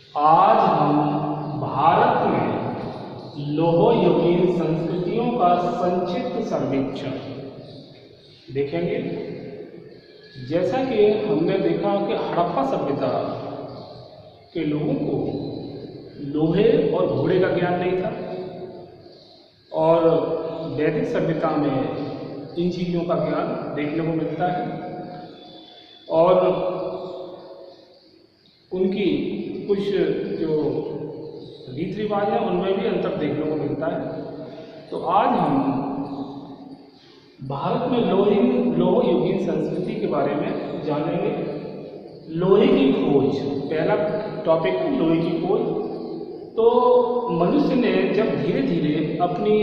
आज हम भारत में लोह युगीन संस्कृतियों का संक्षिप्त सर्वेक्षण देखेंगे। जैसा कि हमने देखा कि हड़प्पा सभ्यता के लोगों को लोहे और घोड़े का ज्ञान नहीं था और वैदिक सभ्यता में इन चीज़ों का ज्ञान देखने को मिलता है और उनकी कुछ जो रीति रिवाज हैं उनमें भी अंतर देखने को मिलता है। तो आज हम भारत में लोह युगीन संस्कृति के बारे में जानेंगे। लोहे की खोज, पहला टॉपिक है लोहे की खोज। तो मनुष्य ने जब धीरे धीरे अपनी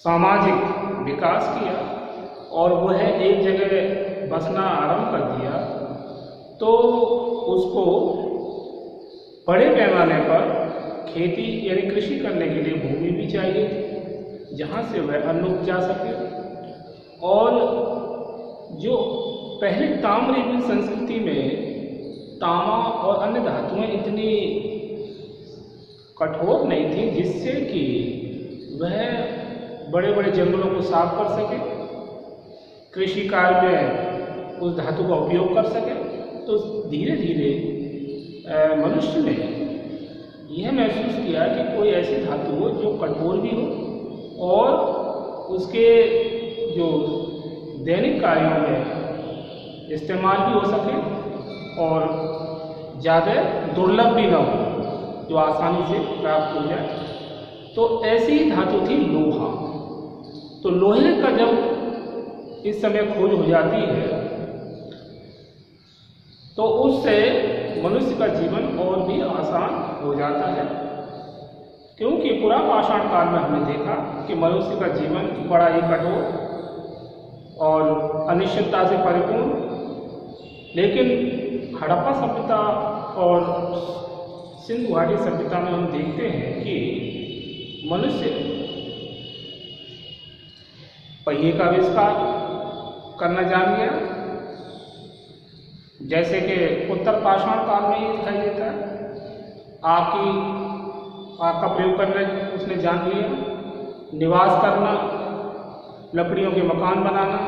सामाजिक विकास किया और वह एक जगह बसना आरंभ कर दिया तो उसको बड़े पैमाने पर खेती यानी कृषि करने के लिए भूमि भी चाहिए थी जहाँ से वह अन्न उपजा सके। और जो पहले ताम्रयुगीन संस्कृति में तांबा और अन्य धातुएं इतनी कठोर नहीं थी जिससे कि वह बड़े बड़े जंगलों को साफ कर सके, कृषि कार्य में उस धातु का उपयोग कर सके। तो धीरे धीरे मनुष्य ने यह महसूस किया कि कोई ऐसी धातु हो जो कठोर भी हो और उसके जो दैनिक कार्यों में इस्तेमाल भी हो सके और ज़्यादा दुर्लभ भी न हो, जो आसानी से प्राप्त हो जाए। तो ऐसी ही धातु थी लोहा। तो लोहे का जब इस समय खोज हो जाती है तो उससे मनुष्य का जीवन और भी आसान हो जाता है, क्योंकि पुरा पाषाण काल में हमने देखा कि मनुष्य का जीवन बड़ा ही कठोर और अनिश्चितता से परिपूर्ण। लेकिन हड़प्पा सभ्यता और सिंधु घाटी सभ्यता में हम देखते हैं कि मनुष्य पहिए का आविष्कार करना जान गया। जैसे कि उत्तर पाषाण काल में ये दिखाई देता है। आग का प्रयोग करना उसने जान लिया, निवास करना, लकड़ियों के मकान बनाना,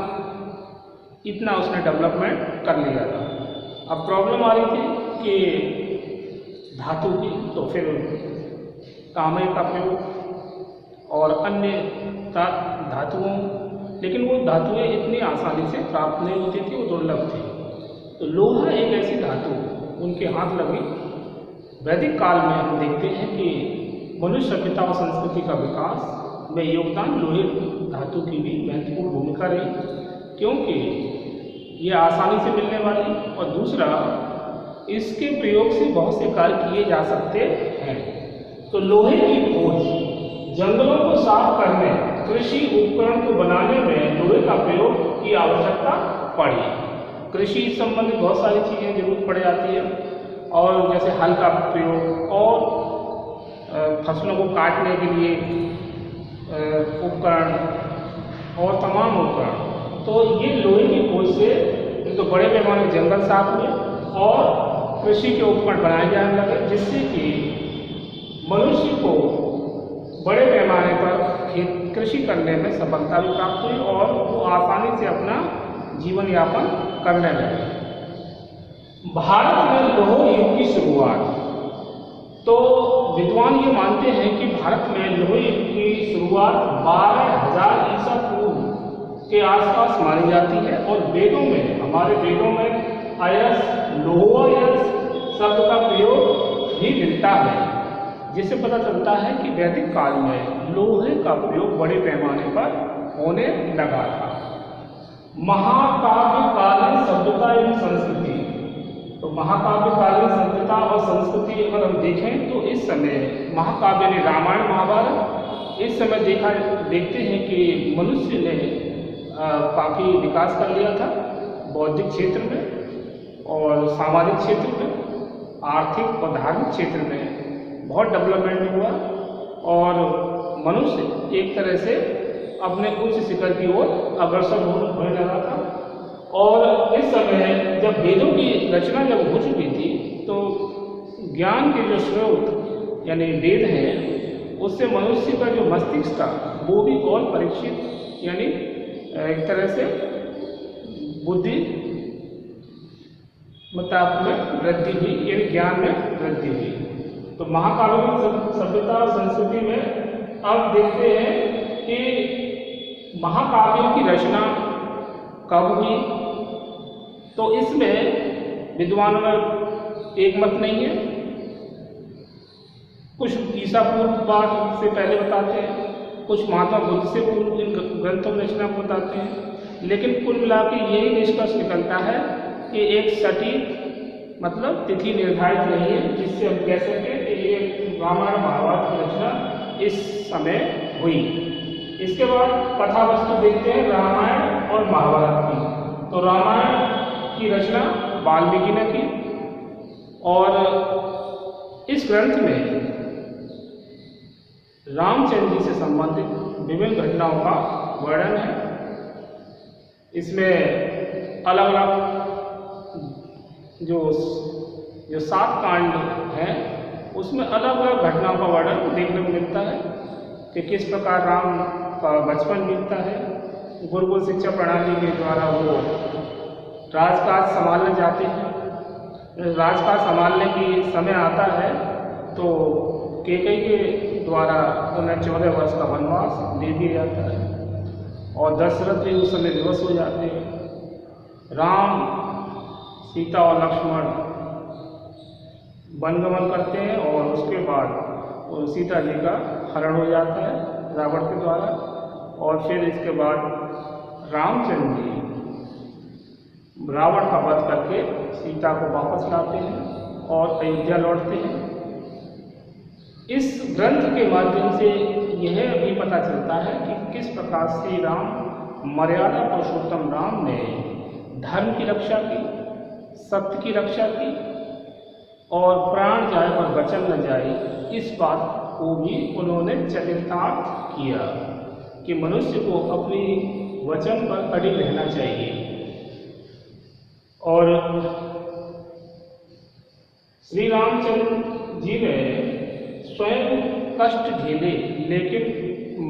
इतना उसने डेवलपमेंट कर लिया था। अब प्रॉब्लम आ रही थी कि धातु की, तो फिर तांबे का प्रयोग और अन्य धातुओं, लेकिन वो धातुएं इतनी आसानी से प्राप्त नहीं होती थी, वो दुर्लभ थी। तो लोहा एक ऐसी धातु उनके हाथ लगी। वैदिक काल में हम देखते हैं कि मनुष्य सभ्यता और संस्कृति का विकास में योगदान लोहे धातु की भी महत्वपूर्ण भूमिका रही, क्योंकि ये आसानी से मिलने वाली और दूसरा इसके प्रयोग से बहुत से कार्य किए जा सकते हैं। तो लोहे की खोज, जंगलों को साफ करने, कृषि उपकरण को बनाने में लोहे का प्रयोग की आवश्यकता पड़ी। कृषि संबंधित बहुत सारी चीज़ें जरूरत पड़ जाती है और जैसे हल का प्रयोग और फसलों को काटने के लिए उपकरण और तमाम उपकरण। तो ये लोहे की खोज से तो बड़े पैमाने जंगल साफ हुए और कृषि के उपकरण बनाए जाने लगे, जिससे कि मनुष्य को बड़े पैमाने पर कृषि करने में सफलता भी प्राप्त हुई और वो आसानी से अपना जीवन यापन करने लगे। भारत में लोह युग की शुरुआत, तो विद्वान ये मानते हैं कि भारत में लोह युग की शुरुआत 12,000 ईसा पूर्व के आसपास मानी जाती है और वेदों में, हमारे वेदों में अयस, लोहयस शब्द का प्रयोग भी मिलता है, जिससे पता चलता है कि वैदिक काल में लोहे का प्रयोग बड़े पैमाने पर होने लगा था। महाकाव्यकालीन सभ्यता एवं संस्कृति, तो महाकाव्यकालीन सभ्यता और संस्कृति अगर हम देखें तो इस समय महाकाव्य ने रामायण महाभारत, इस समय देखते हैं कि मनुष्य ने काफ़ी विकास कर लिया था बौद्धिक क्षेत्र में और सामाजिक क्षेत्र में, आर्थिक और धार्मिक क्षेत्र में बहुत डेवलपमेंट हुआ और मनुष्य एक तरह से अपने उच्च शिखर की ओर अग्रसर होने लगा था। और इस समय जब वेदों की रचना जब हो चुकी थी तो ज्ञान के जो स्रोत यानी वेद हैं उससे मनुष्य का जो मस्तिष्क था वो भी और परीक्षित यानी एक तरह से बुद्धि मतलब में वृद्धि हुई यानी ज्ञान में वृद्धि हुई। तो महाकालों की सभ्यता और संस्कृति में अब देखते हैं कि महाकाव्यों की रचना कब हुई। तो इसमें विद्वानों में एक मत नहीं है, कुछ ईसा पूर्व बाद से पहले बताते हैं, कुछ महात्मा बुद्ध से पूर्व इन ग्रंथों में रचना को बताते हैं, लेकिन कुल मिला के यही निष्कर्ष निकलता है कि एक सटीक मतलब तिथि निर्धारित नहीं है जिससे हम कह सकें कि ये रामायण महाभारत की रचना इस समय हुई। इसके बाद कथा वस्तु देखते हैं रामायण और महाभारत की। तो रामायण की रचना वाल्मीकि ने की और इस ग्रंथ में रामचंद्र जी से संबंधित विभिन्न घटनाओं का वर्णन है। इसमें अलग अलग जो 7 कांड हैं उसमें अलग अलग घटनाओं का वर्णन देखने को मिलता है कि किस प्रकार राम का बचपन बीतता है। गुरुकुल शिक्षा प्रणाली के द्वारा वो राजकाज संभालने जाते हैं। राजकाज संभालने की समय आता है तो कैकेयी के द्वारा उन्हें 14 वर्ष का वनवास दे दिया जाता है और दशरथ भी उस समय विवश हो जाते हैं। राम, सीता और लक्ष्मण वनगमन करते हैं और उसके बाद सीता जी का हरण हो जाता है रावण के द्वारा और फिर इसके बाद रामचंद्र जी रावण का वध करके सीता को वापस लाते हैं और अयोध्या लौटते हैं। इस ग्रंथ के माध्यम से यह भी पता चलता है कि किस प्रकार श्री राम मर्यादा पुरुषोत्तम राम ने धर्म की रक्षा की, सत्य की रक्षा की और प्राण जाए और वचन न जाए इस बात को भी उन्होंने चरितार्थ किया कि मनुष्य को अपनी वचन पर अडिग रहना चाहिए। और श्री रामचंद्र जी ने स्वयं कष्ट झेले लेकिन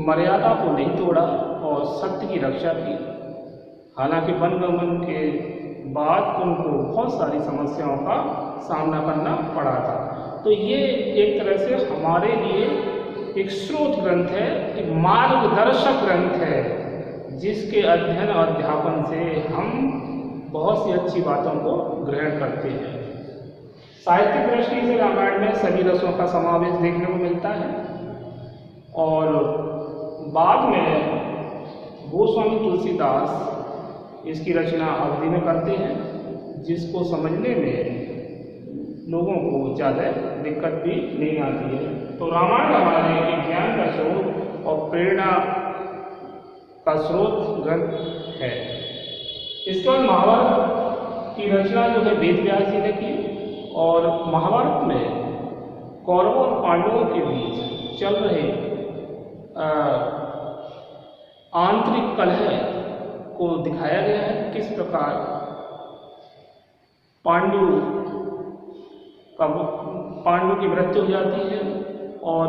मर्यादा को नहीं तोड़ा और सत्य की रक्षा की। हालांकि वनगमन के बाद उनको बहुत सारी समस्याओं का सामना करना पड़ा था। तो ये एक तरह से हमारे लिए एक स्रोत ग्रंथ है, एक मार्गदर्शक ग्रंथ है जिसके अध्ययन और अध्यापन से हम बहुत सी अच्छी बातों को ग्रहण करते हैं। साहित्यिक दृष्टि से रामायण में सभी रसों का समावेश देखने को मिलता है और बाद में गोस्वामी तुलसीदास इसकी रचना अवधि में करते हैं जिसको समझने में लोगों को ज़्यादा दिक्कत भी नहीं आती है। तो रामायण हमारे एक ज्ञान का स्रोत और प्रेरणा का स्रोत ग्रंथ है। इसके बाद महाभारत की रचना जो है वेद व्यास जी ने की और महाभारत में कौरवों और पांडवों के बीच चल रहे आंतरिक कलह को दिखाया गया है। किस प्रकार पांडु की मृत्यु हो जाती है और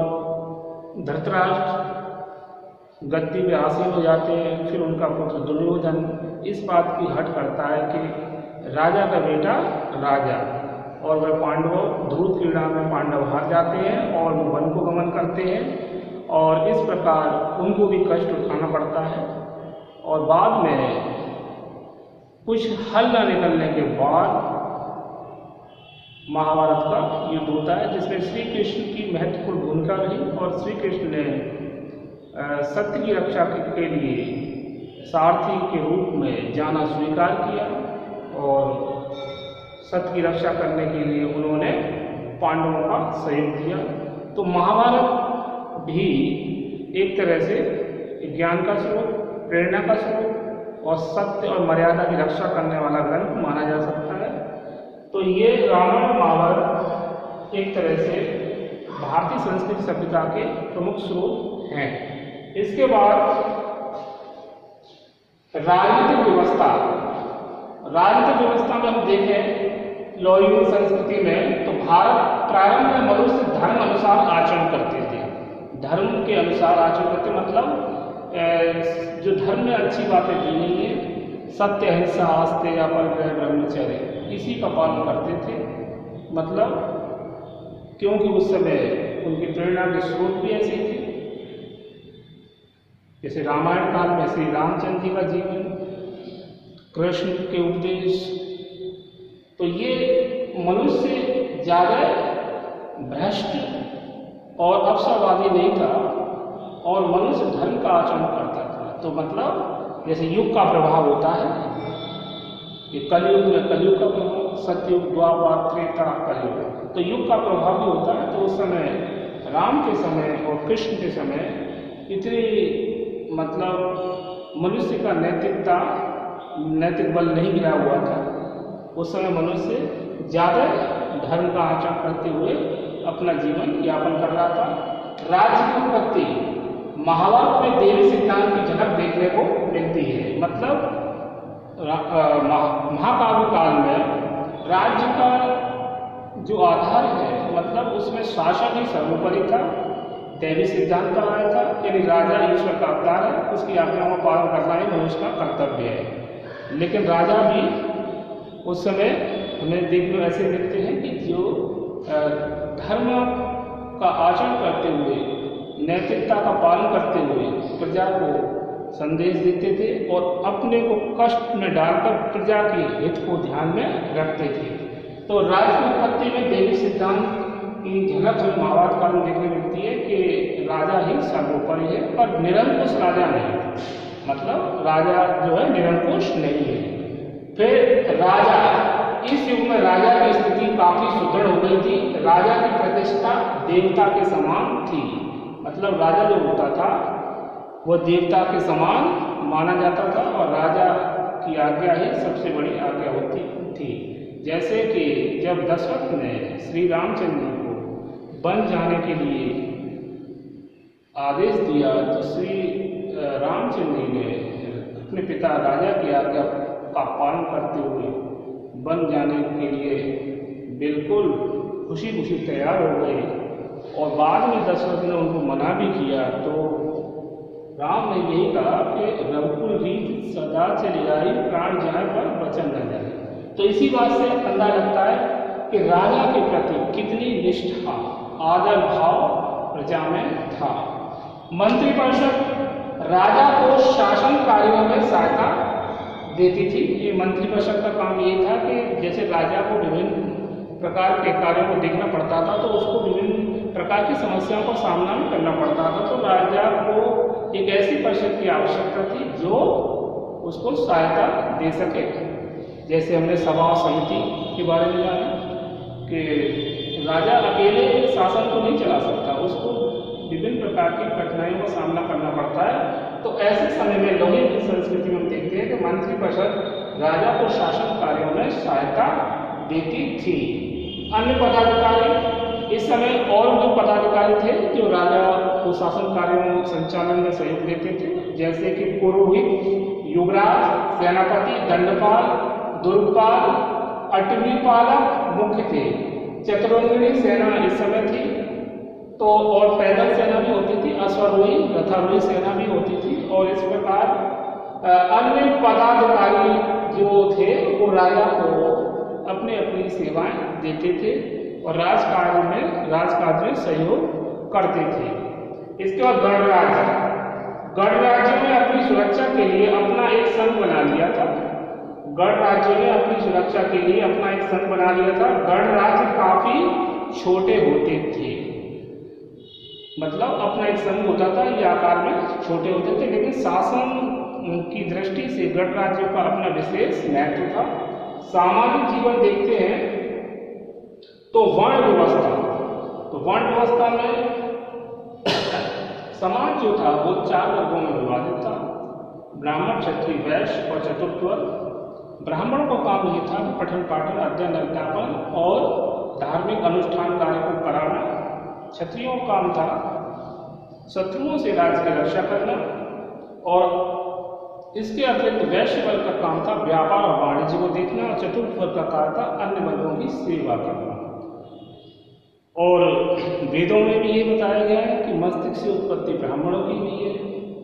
धृतराष्ट्र गद्दी पे आसीन हो जाते हैं। फिर उनका पुत्र दुर्योधन इस बात की हट करता है कि राजा का बेटा राजा, और वह पांडवों ध्रुव क्रीड़ा में पांडव हार जाते हैं और वो वन को गमन करते हैं और इस प्रकार उनको भी कष्ट उठाना पड़ता है। और बाद में कुछ हल न निकलने के बाद महाभारत का युद्ध होता है जिसमें श्री कृष्ण की महत्वपूर्ण भूमिका रही और श्री कृष्ण ने सत्य की रक्षा के लिए सारथी के रूप में जाना स्वीकार किया और सत्य की रक्षा करने के लिए उन्होंने पांडवों का सहयोग दिया। तो महाभारत भी एक तरह से ज्ञान का स्रोत, प्रेरणा का स्रोत और सत्य और मर्यादा की रक्षा करने वाला ग्रंथ माना जा सकता है। तो ये रामायण महाभारत एक तरह से भारतीय संस्कृति सभ्यता के प्रमुख स्रोत हैं। इसके बाद राजनीतिक व्यवस्था राजनीतिक व्यवस्था में हम देखें लौहिक संस्कृति में, तो भारत प्रारंभ में मनुष्य धर्म अनुसार आचरण करते थे। धर्म के अनुसार आचरण करते मतलब जो धर्म में अच्छी बातें दी गई है, सत्य, अहिंसा, आस्तेय, अपरिग्रह, ब्रह्मचर्य, इसी का पालन करते थे। मतलब क्योंकि उस समय उनकी प्रेरणा के स्रोत भी ऐसे थे। जैसे रामायण काल में श्री रामचंद्र जी का जीवन, कृष्ण के उपदेश, तो ये मनुष्य ज़्यादा भ्रष्ट और अवसरवादी नहीं था और मनुष्य धर्म का आचरण करता था। तो मतलब जैसे युग का प्रभाव होता है, ये कलयुग में कलयुग का प्रभाव, सतयुग, द्वापर, त्रेता, कलयुग, तो युग का प्रभाव भी होता है। तो उस समय राम के समय और कृष्ण के समय इतनी मतलब मनुष्य का नैतिक बल नहीं गिरा हुआ था। उस समय मनुष्य ज़्यादा धर्म का आचरण करते हुए अपना जीवन यापन कर रहा था। राज्य की उत्पत्ति महाभारत में देवी सिद्धांत की झलक देखने को मिलती है। मतलब महाकाव्य काल में राज्य का जो आधार है, मतलब उसमें शासन ही सर्वोपरि था, दैवी सिद्धांत का आया था, यानी राजा ईश्वर का अवतार है, उसकी आज्ञाओं का पालन करना ही मनुष्य का कर्तव्य है। लेकिन राजा भी उस समय हमें देखने ऐसे मिलते हैं कि जो धर्म का आचरण करते हुए, नैतिकता का पालन करते हुए प्रजा को संदेश देते थे और अपने को कष्ट में डालकर प्रजा के हित को ध्यान में रखते थे। तो राज्य की उत्पत्ति में देवी सिद्धांत की झलक हमें महाभारत काल में देखने मिलती है कि राजा ही सर्वोपरि है, पर निरंकुश राजा नहीं, मतलब राजा जो है निरंकुश नहीं है। फिर राजा, इस युग में राजा की स्थिति काफी सुदृढ़ हो गई थी। राजा की प्रतिष्ठा देवता के समान थी, मतलब राजा जो होता था वह देवता के समान माना जाता था और राजा की आज्ञा ही सबसे बड़ी आज्ञा होती थी। जैसे कि जब दशरथ ने श्री रामचंद्र जी को वन जाने के लिए आदेश दिया, तो श्री रामचंद्र जी ने अपने पिता राजा की आज्ञा का पालन करते हुए वन जाने के लिए बिल्कुल खुशी खुशी तैयार हो गए। और बाद में दशरथ ने उनको मना भी किया, तो राम ने यही कहा कि रघुकुल रीत सदा चली आई, प्राण जाए पर वचन न जाए। तो इसी बात से अंदाजा लगता है कि राजा के प्रति कितनी निष्ठा, आदर भाव प्रजा में था। मंत्रिपरिषद राजा को शासन कार्यों में सहायता देती थी। ये मंत्रिपरिषद का काम ये था कि जैसे राजा को विभिन्न प्रकार के कार्यों को देखना पड़ता था, तो उसको विभिन्न प्रकार की समस्याओं का सामना भी करना पड़ता था। तो राजा को एक ऐसी परिषद की आवश्यकता थी जो उसको सहायता दे सके। जैसे हमने सभा समिति के बारे में जाना कि राजा अकेले शासन को नहीं चला सकता, उसको विभिन्न प्रकार की कठिनाइयों का सामना करना पड़ता है। तो ऐसे समय में लौहिक संस्कृति में हम देखते हैं कि मंत्रिपरिषद राजा को शासन कार्यों में सहायता देती थी। अन्य पदाधिकारी, इस समय और जो पदाधिकारी थे जो राजा को शासन कार्यों संचालन में सहयोग देते थे, जैसे कि पुरोहित, युवराज, सेनापति, दंडपाल, दुर्गपाल, अटवीपालक मुख्य थे। चतुरंगिणी सेना इस समय थी, तो और पैदल सेना भी होती थी, अश्वारोही, रथारोही सेना भी होती थी। और इस प्रकार अन्य पदाधिकारी जो थे वो राजा को अपनी अपनी सेवाएं देते थे और राजकाज में सहयोग करते थे। इसके बाद गणराज्य ने अपनी सुरक्षा के लिए अपना एक संघ बना लिया था। गणराज्य ने अपनी सुरक्षा के लिए अपना एक संघ बना लिया था। गणराज्य काफी छोटे होते थे, मतलब अपना एक संघ होता था, ये आकार में छोटे होते थे, लेकिन शासन की दृष्टि से गणराज्यों का अपना विशेष महत्व था। सामाजिक जीवन देखते हैं तो वर्ण व्यवस्था में समाज जो था वो 4 वर्गों में विभाजित था, ब्राह्मण, क्षत्रिय, वैश्य और चतुर्थ वर्ग। ब्राह्मण का काम ये था कि पठन पाठन, अध्ययन, अध्यापन और धार्मिक अनुष्ठान कार्य को कराना। क्षत्रियों का काम था शत्रुओं से राज्य की रक्षा करना और इसके अतिरिक्त वैश्य वर्ग का काम था व्यापार और वाणिज्य को देखना, और चतुर्थ वर्ग का कार्य था अन्य वर्गों की सेवा करना। और वेदों में भी ये बताया गया है कि मस्तिष्क से उत्पत्ति ब्राह्मणों की हुई है,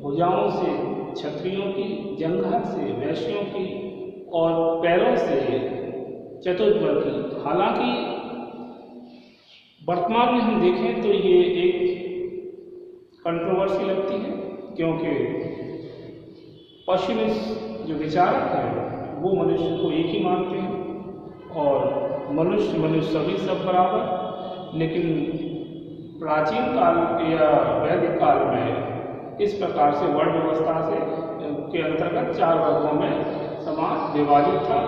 भुजाओं से क्षत्रियों की, जंघा से वैश्यों की और पैरों से चतुर्थ वर्ग की। हालांकि वर्तमान में हम देखें तो ये एक कंट्रोवर्सी लगती है, क्योंकि पश्चिमी जो विचारक हैं वो मनुष्य को एक ही मानते हैं और मनुष्य सभी सब बराबर। लेकिन प्राचीन काल या वैदिक काल में इस प्रकार से वर्ण व्यवस्था से के अंतर्गत 4 वर्गों में समाज विभाजित था,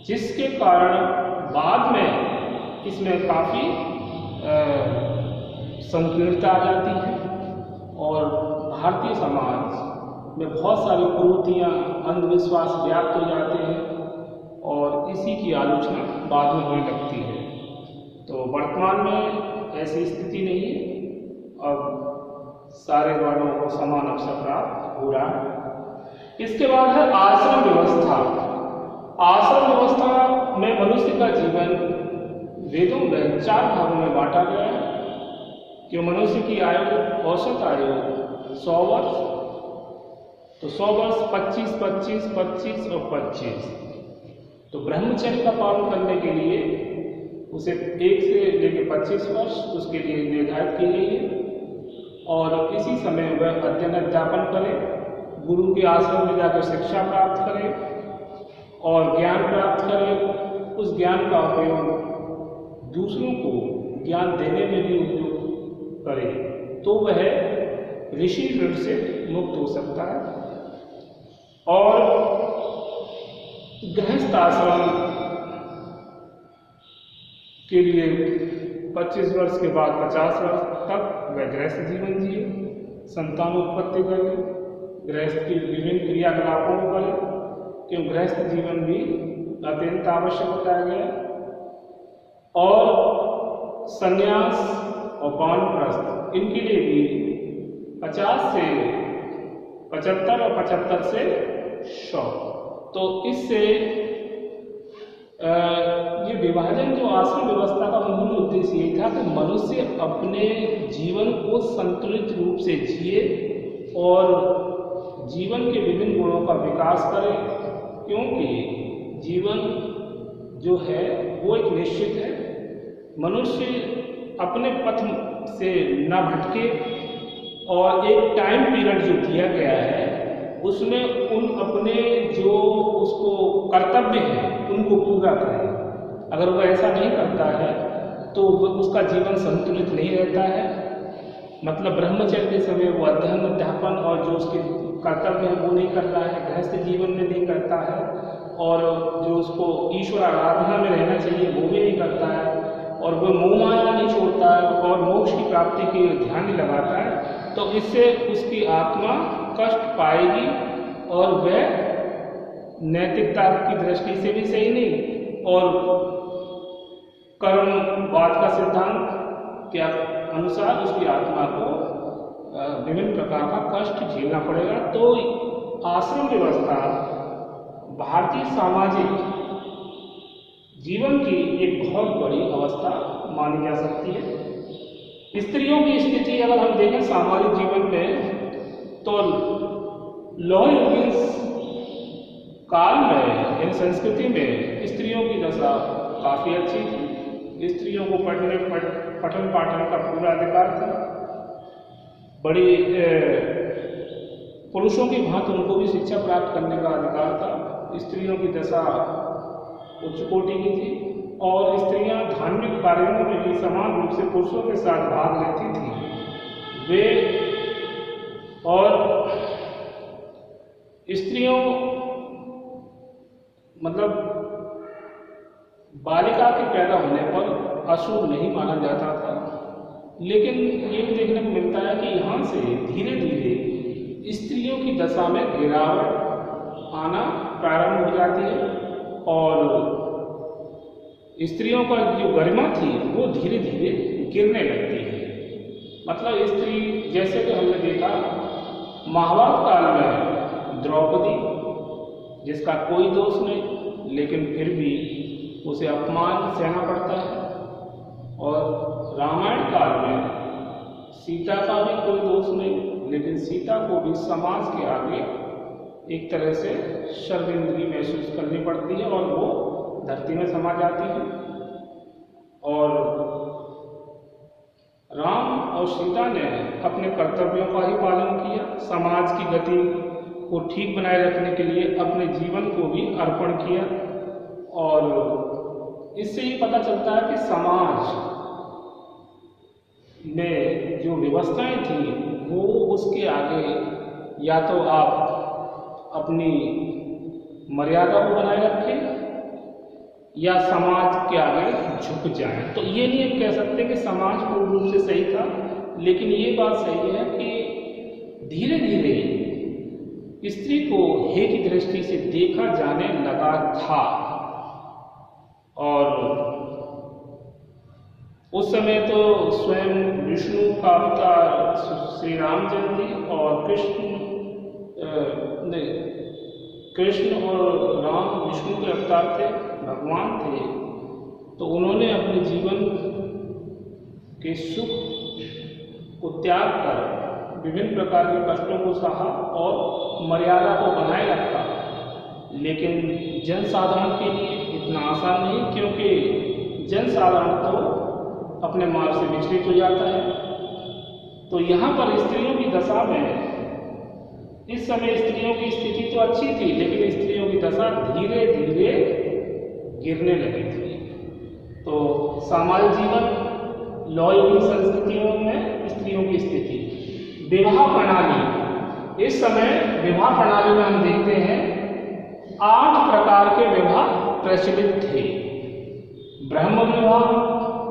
जिसके कारण बाद में इसमें काफ़ी संकीर्णता आ जाती है और भारतीय समाज में बहुत सारी कुरीतियाँ, अंधविश्वास व्याप्त हो जाते हैं और इसी की आलोचना बाद में होने लगती है। तो वर्तमान में ऐसी स्थिति नहीं है, अब सारे वर्णों को समान अवसर प्राप्त हो रहा है। इसके बाद है आश्रम व्यवस्था। आश्रम व्यवस्था में मनुष्य का जीवन वेदों में 4 भागों में बांटा गया है कि मनुष्य की आयु, औसत आयु 100 वर्ष, तो 100 वर्ष 25, 25, 25 और 25। तो ब्रह्मचर्य का पालन करने के लिए उसे 1 से लेकर 25 वर्ष उसके लिए निर्धारित की गई है और इसी समय वह अध्ययन अध्यापन करे, गुरु के आश्रम में जाकर शिक्षा प्राप्त करे और ज्ञान प्राप्त करे। उस ज्ञान का उपयोग दूसरों को ज्ञान देने में भी उपयोग करे, तो वह ऋषि ऋण से मुक्त हो सकता है। और गृहस्थ आश्रम के लिए 25 वर्ष के बाद 50 वर्ष तक वह गृहस्थ जीवन जिए, संतानोत्पत्ति करे, गृहस्थ की विभिन्न क्रियाकलापों को करे, क्योंकि गृहस्थ जीवन भी अत्यंत आवश्यक बताया गया। और संन्यास और वानप्रस्थ इनके लिए भी 50 से 75 और 75 से 100। तो इससे ये विभाजन, जो आश्रम व्यवस्था का मूल उद्देश्य ये था कि मनुष्य अपने जीवन को संतुलित रूप से जिए और जीवन के विभिन्न गुणों का विकास करे, क्योंकि जीवन जो है वो एक निश्चित है। मनुष्य अपने पथ से न भटके और एक टाइम पीरियड जो दिया गया है उसमें उन अपने जो उसको कर्तव्य है उनको पूरा करे। अगर वह ऐसा नहीं करता है तो उसका जीवन संतुलित नहीं रहता है। मतलब ब्रह्मचर्य के समय वो अध्ययन अध्यापन और जो उसके कर्तव्य है वो नहीं करता है, गृहस्थ जीवन में नहीं करता है, और जो उसको ईश्वर आराधना में रहना चाहिए वो भी नहीं करता है, और वो मोह माया नहीं छोड़ता है और मोक्ष की प्राप्ति के ध्यान नहीं लगाता है, तो इससे उसकी आत्मा कष्ट पाएगी और वह नैतिकता की दृष्टि से भी सही नहीं, और कर्मवाद का सिद्धांत के अनुसार उसकी आत्मा को विभिन्न प्रकार का कष्ट झेलना पड़ेगा। तो आश्रम व्यवस्था भारतीय सामाजिक जीवन की एक बहुत बड़ी अवस्था मानी जा सकती है। स्त्रियों की स्थिति अगर हम देखें सामाजिक जीवन में, तो लौह युगीन काल में, इन संस्कृति में स्त्रियों की दशा काफ़ी अच्छी थी। स्त्रियों को पठन पाठन का पूरा अधिकार था, बड़ी पुरुषों की भांति उनको भी शिक्षा प्राप्त करने का अधिकार था। स्त्रियों की दशा उच्च कोटि की थी और स्त्रियां धार्मिक कार्यों में भी समान रूप से पुरुषों के साथ भाग लेती थी। वे और स्त्रियों मतलब बालिका के पैदा होने पर अशुभ नहीं माना जाता था, लेकिन ये भी देखने को मिलता है कि यहाँ से धीरे धीरे स्त्रियों की दशा में गिरावट आना प्रारंभ हो जाती है और स्त्रियों का जो गरिमा थी वो धीरे धीरे गिरने लगती है। मतलब स्त्री, जैसे कि हमने देखा महाभारत काल में जिसका कोई दोष नहीं, लेकिन फिर भी उसे अपमान सहना पड़ता है। और रामायण काल में सीता का भी कोई दोष नहीं, लेकिन सीता को भी समाज के आगे एक तरह से शर्मिंदगी महसूस करनी पड़ती है और वो धरती में समा जाती है। और राम और सीता ने अपने कर्तव्यों का ही पालन किया, समाज की गति को ठीक बनाए रखने के लिए अपने जीवन को भी अर्पण किया। और इससे ये पता चलता है कि समाज में जो व्यवस्थाएं थी वो उसके आगे या तो आप अपनी मर्यादा को बनाए रखें या समाज के आगे झुक जाएं। तो ये नहीं हम कह सकते कि समाज पूर्ण रूप से सही था, लेकिन ये बात सही है कि धीरे धीरे स्त्री को हे की दृष्टि से देखा जाने लगा था। और उस समय तो स्वयं विष्णु का अवतार श्री रामचंद्र जी और कृष्ण और राम विष्णु के अवतार थे, भगवान थे। तो उन्होंने अपने जीवन के सुख को त्याग कर विभिन्न प्रकार के कष्टों को सहा और मर्यादा को बनाए रखा। लेकिन जनसाधारण के लिए इतना आसान नहीं, क्योंकि जनसाधारण तो अपने मार्ग से विचलित हो जाता है। तो यहाँ पर स्त्रियों की दशा में इस समय स्त्रियों की स्थिति तो अच्छी थी, लेकिन स्त्रियों की दशा धीरे धीरे गिरने लगी थी। तो सामाजिक जीवन, लौकिक संस्कृतियों में स्त्रियों की स्थिति, विवाह प्रणाली, इस समय विवाह प्रणाली में हम देखते हैं 8 प्रकार के विवाह प्रचलित थे। ब्रह्म विवाह,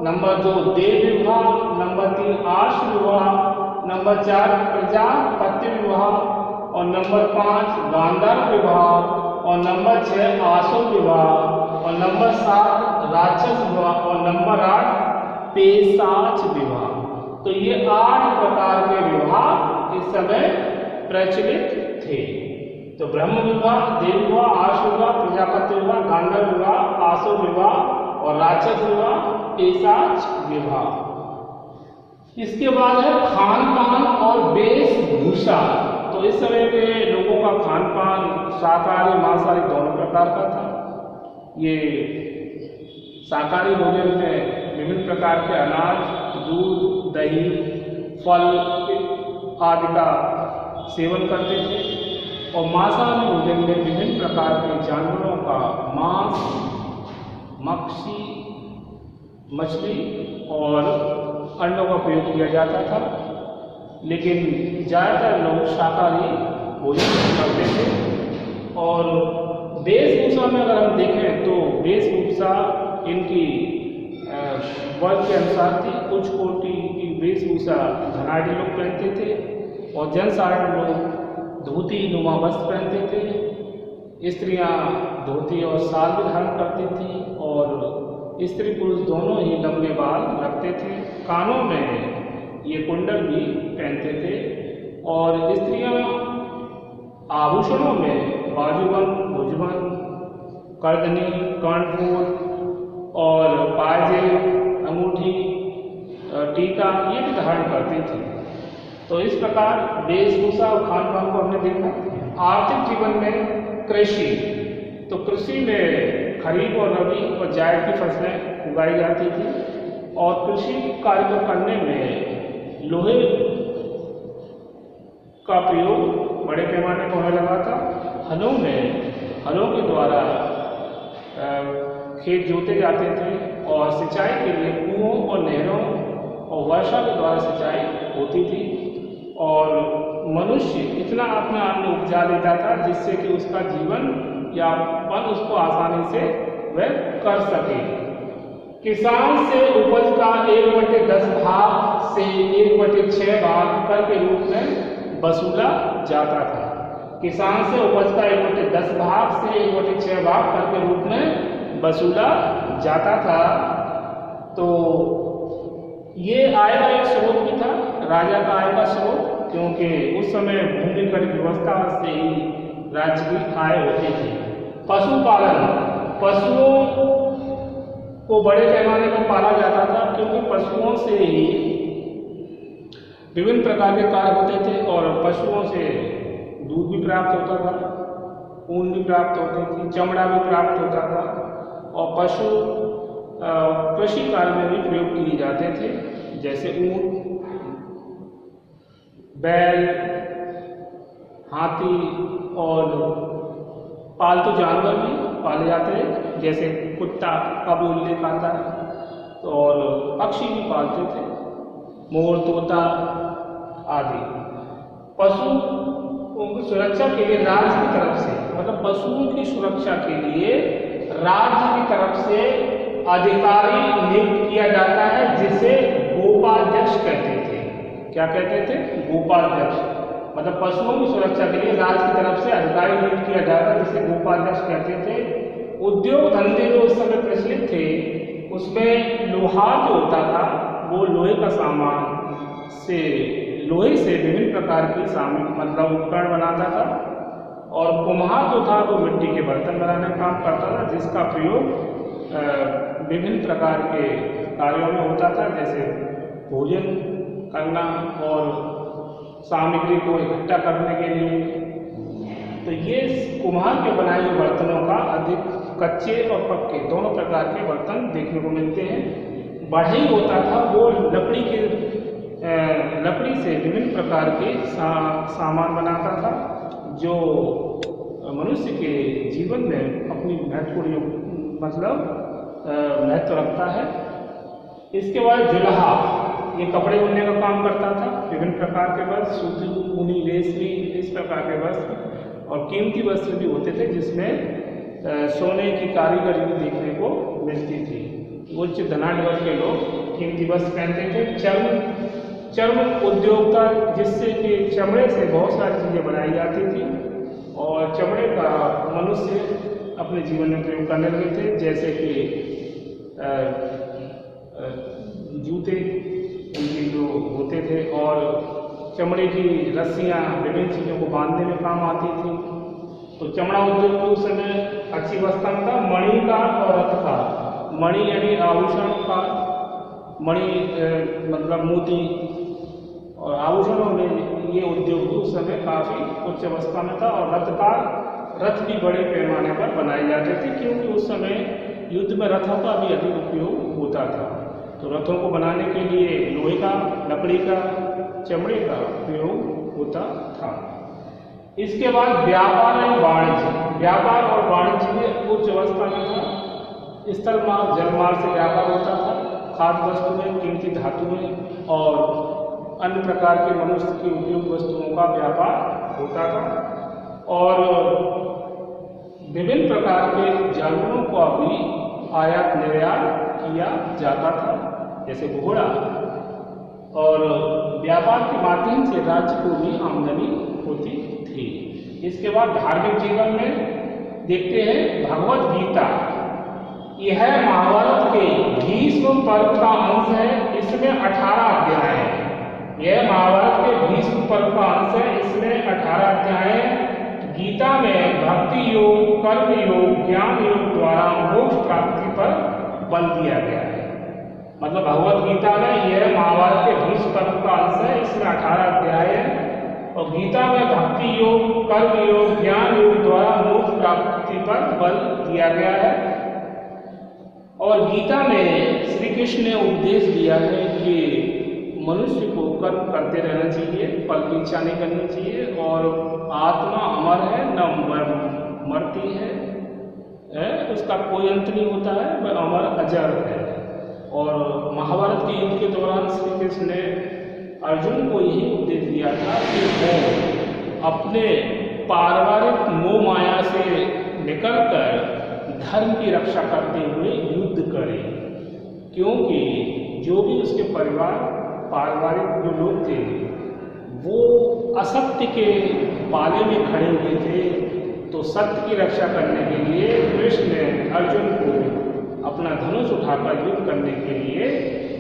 नंबर 2 देव विवाह, नंबर 3 आर्ष विवाह, नंबर 4 प्रजापत्य विवाह, और नंबर 5 गांधार विवाह, और नंबर 6 आसुर विवाह, और नंबर 7 राक्षस विवाह, और नंबर 8 पेशाच विवाह। तो ये 8 प्रकार के विवाह इस समय प्रचलित थे। तो ब्रह्म विवाह, देव विवाह, आर्ष विवाह, प्रजापत्य विवाह, गांधार विवाह, आसुर विवाह और राक्षस विवाह, पेशाच विवाह। इसके बाद है खान पान और वेशभूषा। तो इस समय के लोगों का खान पान शाकाहारी मांसाहारी दोनों प्रकार का था। ये शाकाहारी भोजन में विभिन्न प्रकार के अनाज, दूध, दही, फल आदि का सेवन करते थे, और मांसाहारी भोजन में विभिन्न प्रकार के जानवरों का मांस, मच्छी, मछली और अंडों का प्रयोग किया जाता था। लेकिन ज़्यादातर लोग शाकाहारी भोजन करते थे। और वेशभूषा में अगर हम देखें तो वेशभूषा इनकी वर्ग के अनुसार थी। कुछ कोटि की वेशभूषा धनाढ़ी लोग पहनते थे और जनसाधारण लोग धोती नुमा वस्त्र पहनते थे। स्त्रियां धोती और शाल भी धारण करती थी और स्त्री पुरुष दोनों ही लंबे बाल रखते थे। कानों में ये कुंडल भी पहनते थे और स्त्रियां आभूषणों में बाजूबंद, भुजबंद, करदनी, कर्णफूल और पायजेब, अंगूठी, टीका ये भी धारण करती थी। तो इस प्रकार वेशभूषा और खान पान को हमने देखा। आर्थिक जीवन में कृषि, तो कृषि में खरीफ और रबी और जायद की फसलें उगाई जाती थी और कृषि कार्य को करने में लोहे का प्रयोग बड़े पैमाने पर होने लगा था। हलों के द्वारा खेत जोते जाते थे और सिंचाई के लिए कुओं और नहरों और वर्षा के द्वारा सिंचाई होती थी। और मनुष्य इतना अपना अन्न उपजा लेता था जिससे कि उसका जीवन यापन उसको आसानी से वह कर सके। किसान से उपज का 1/10 भाग से 1/6 भाग कर के रूप में वसूला जाता था। किसान से उपज का 1/10 भाग से 1/6 भाग कर के रूप में वसूला जाता था। तो ये आय का एक स्रोत भी था, राजा का आय का स्रोत, क्योंकि उस समय भूमिगत व्यवस्था से ही राज्य की आय होती थी। पशुपालन, पशुओं को बड़े पैमाने पर पाला जाता था, क्योंकि पशुओं से ही विभिन्न प्रकार के कार्य होते थे और पशुओं से दूध भी प्राप्त होता था, ऊन भी प्राप्त होती थी, चमड़ा भी प्राप्त होता था और पशु कृषि कार्य में भी प्रयोग किए जाते थे, जैसे ऊन, बैल, हाथी और पालतू जानवर भी पाले जाते हैं, जैसे कुत्ता का भी उल्लेख आता है, और पक्षी भी पालते थे, मोर, तोता आदि। पशुओं की सुरक्षा के लिए राज्य की तरफ से, मतलब पशुओं की सुरक्षा के लिए राज्य की तरफ से अधिकारी नियुक्त किया जाता है, जिसे गोपाध्यक्ष कहते थे। क्या कहते थे? गोपाध्यक्ष। मतलब पशुओं की सुरक्षा के लिए राज्य की तरफ से अधिकारी नियुक्त किया जाता है, जिसे गोपाध्यक्ष कहते थे। उद्योग धंधे जो उस समय प्रचलित थे, उसमें लोहार जो होता था वो लोहे का सामान से, लोहे से विभिन्न प्रकार की मतलब उपकरण बनाता था, और कुम्हार जो था वो मिट्टी के बर्तन बनाने का काम करता था, जिसका प्रयोग विभिन्न प्रकार के कार्यों में होता था, जैसे भोजन करना और सामग्री को इकट्ठा करने के लिए। तो ये कुम्हार के बनाए हुए बर्तनों का अधिक कच्चे और पक्के दोनों प्रकार के बर्तन देखने को मिलते हैं। बढ़ई होता था वो लकड़ी से विभिन्न प्रकार के सामान बनाता था, जो मनुष्य के जीवन में अपनी महत्वपूर्ण महत्व रखता है। इसके बाद जुलाहा, ये कपड़े बुनने का काम करता था, विभिन्न प्रकार के वस्त्र, सूती, ऊनी, रेशमी, इस प्रकार के वस्त्र और कीमती वस्त्र भी होते थे, जिसमें सोने की कारीगरी भी देखने को मिलती थी। उच्च धनाढ़ वर्ग के लोग कीमती वस्त्र पहनते थे। चर्म उद्योग का, जिससे कि चमड़े से बहुत सारी चीज़ें बनाई जाती थी और चमड़े का मनुष्य अपने जीवन में प्रयोग करने लगे थे, जैसे कि जूते उनके जो होते थे, और चमड़े की रस्सियाँ विभिन्न चीज़ों को बांधने में काम आती थी। तो चमड़ा उद्योग उस समय अच्छी अवस्था में था। मणि का और रथ का, मणि यानी आभूषण का, मणि मतलब मोती और आभूषणों में ये उद्योग उस समय काफ़ी उच्च अवस्था में था। और रथ भी बड़े पैमाने पर बनाए जाते थे, क्योंकि उस समय युद्ध में रथों का भी अधिक उपयोग होता था। तो रथों को बनाने के लिए लोहे का, लकड़ी का, चमड़े का उपयोग होता था। इसके बाद व्यापार एवं वाणिज्य, व्यापार और वाणिज्य में उच्च अवस्था में था। स्थल मार्ग, जल मार्ग से व्यापार होता था। खाद्य वस्तुएं, कीमती धातुएं और अन्य प्रकार के मनुष्य के उपयोग वस्तुओं का व्यापार होता था। और विभिन्न प्रकार के जानवरों का भी आयात निर्यात किया जाता था, जैसे घोड़ा। और व्यापार के माध्यम से राज्य को भी आमदनी होती थी। इसके बाद धार्मिक जीवन में देखते हैं भगवत गीता। यह महाभारत के भीष्म पर्व का अंश है। इसमें 18 अध्याय हैं। यह महाभारत के भीष्म पर्व का अंश है। इसमें 18 अध्याय हैं। गीता में भक्ति योग, कर्म योग, ज्ञान योग द्वारा मोक्ष प्राप्ति पर बल दिया गया है। मतलब भगवत गीता में यह महाभारत के भीष्म पर्व का अंश है। इसमें 18 अध्याय है और गीता में भक्ति योग, कर्म योग, ज्ञान योग द्वारा मोक्ष प्राप्ति पर बल दिया गया है। और गीता में श्री कृष्ण ने उपदेश दिया है कि मनुष्य को कर्म करते रहना चाहिए, फल की इच्छा नहीं करनी चाहिए, और आत्मा अमर है, न मरती है, उसका कोई अंत नहीं होता है, वह अमर अजर है। और महाभारत के युद्ध के दौरान श्री कृष्ण ने अर्जुन को यही उपदेश दिया था कि वो अपने पारिवारिक मोह माया से निकलकर धर्म की रक्षा करते हुए युद्ध करे, क्योंकि जो भी उसके पारिवारिक जो लोग थे वो असत्य के पाले में खड़े हुए थे। तो सत्य की रक्षा करने के लिए कृष्ण ने अर्जुन को अपना धनुष उठाकर युद्ध करने के लिए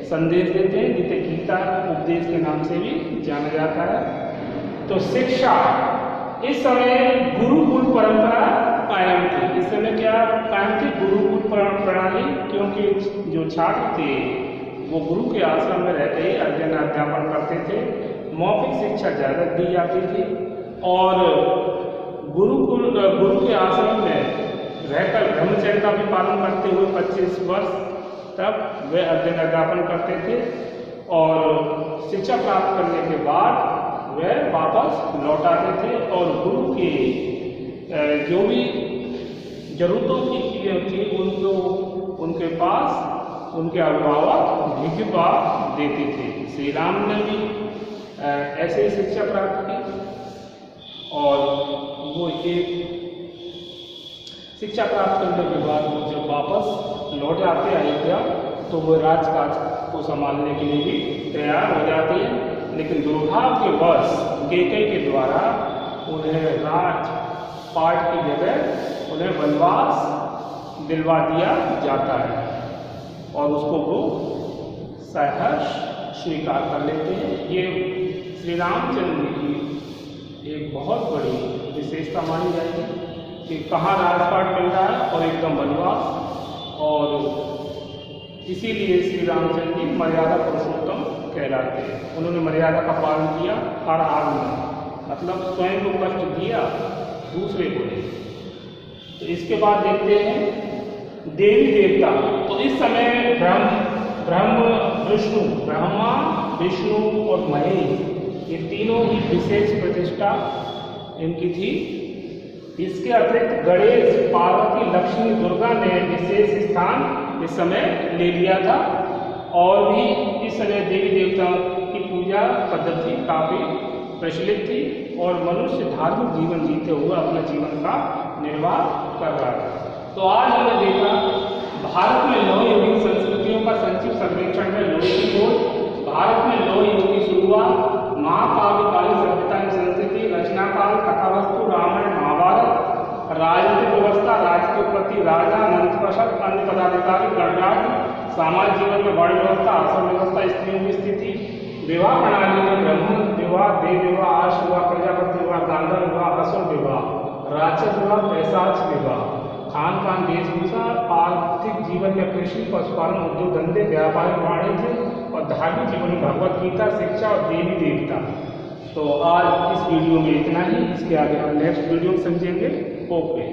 संदेश देते हैं, जिसे गीता उपदेश के नाम से भी जाना जाता है। तो शिक्षा इस समय गुरुकुल परंपरा कायम थी। इस समय क्या कायम थी? गुरुकुल प्रणाली, क्योंकि जो छात्र थे वो गुरु के आश्रम में रहते ही अध्ययन अध्यापन करते थे, मौखिक शिक्षा ज़्यादा दी जाती थी और गुरु के आश्रम में रहकर ब्रह्मचर्य का भी पालन करते हुए 25 वर्ष तक वे अध्ययन अध्यापन करते थे और शिक्षा प्राप्त करने के बाद वे वापस लौट आते थे और गुरु के जो भी जरूरतों की चीज़ें थी उनको उनके पास उनके अभिभावक भिजवा देते थे। श्री राम ने भी ऐसे ही शिक्षा प्राप्त की और वो एक शिक्षा प्राप्त करने के बाद वो जब वापस लौट आते अयोध्या तो वो राजकाज को संभालने के लिए भी तैयार हो जाते हैं। लेकिन दुर्भाग्यवश कैकेयी के द्वारा उन्हें राजपाट की जगह उन्हें वनवास दिलवा दिया जाता है और उसको वो सहर्ष स्वीकार कर लेते हैं। ये श्री रामचंद्र की एक बहुत बड़ी विशेषता मानी जाएगी कि कहाँ राजपाट मिल रहा है और एकदम वनवास, और इसीलिए श्री रामचंद्र जी मर्यादा पुरुषोत्तम कहलाते हैं। उन्होंने मर्यादा का पालन किया हर हाल में, मतलब स्वयं को कष्ट दिया दूसरे को नहीं। तो इसके बाद देखते हैं देवी देवता। तो इस समय ब्रह्मा विष्णु और महेश ये तीनों ही विशेष प्रतिष्ठा इनकी थी। इसके अतिरिक्त गणेश, पार्वती, लक्ष्मी, दुर्गा ने विशेष स्थान इस समय ले लिया था और भी इस समय देवी देवताओं की पूजा पद्धति काफ़ी प्रचलित थी और मनुष्य धार्मिक जीवन जीते हुए अपना जीवन का निर्वाह कर रहा था। तो आज हमने देखा भारत में लौह युगीन संस्कृतियों का संक्षिप्त सर्वेक्षण में लोहे की खोज, भारत में लौह युग की शुरुआत, महाकाव्यकालीन सभ्यता की संस्कृति, रचनाकाल, कथावस्तु, रामायण महाभारत, राजनीतिक व्यवस्था, राज्य की उत्पत्ति, राजा, मंत्रिपरिषद, अन्य पदाधिकारी, गणराज्य, सामाजिक जीवन में वर्ण व्यवस्था, आश्रम व्यवस्था, स्त्रियों की स्थिति, विवाह प्रणाली में ब्राह्मण विवाह, देव विवाह, आर्ष विवाह, प्रजापति विवाह, गांधर्व विवाह, असुर विवाह, राक्षस विवाह, पैशाच विवाह, खान पान, वेशभूषा, आर्थिक जीवन में कृषि, पशुपालन, उद्योग धंधे, व्यापारिक वाणिज्य और धार्मिक जीवन में भगवत गीता, शिक्षा और देवी देवता। तो आज इस वीडियो में इतना ही। इसके आगे हम नेक्स्ट वीडियो समझेंगे। ओके।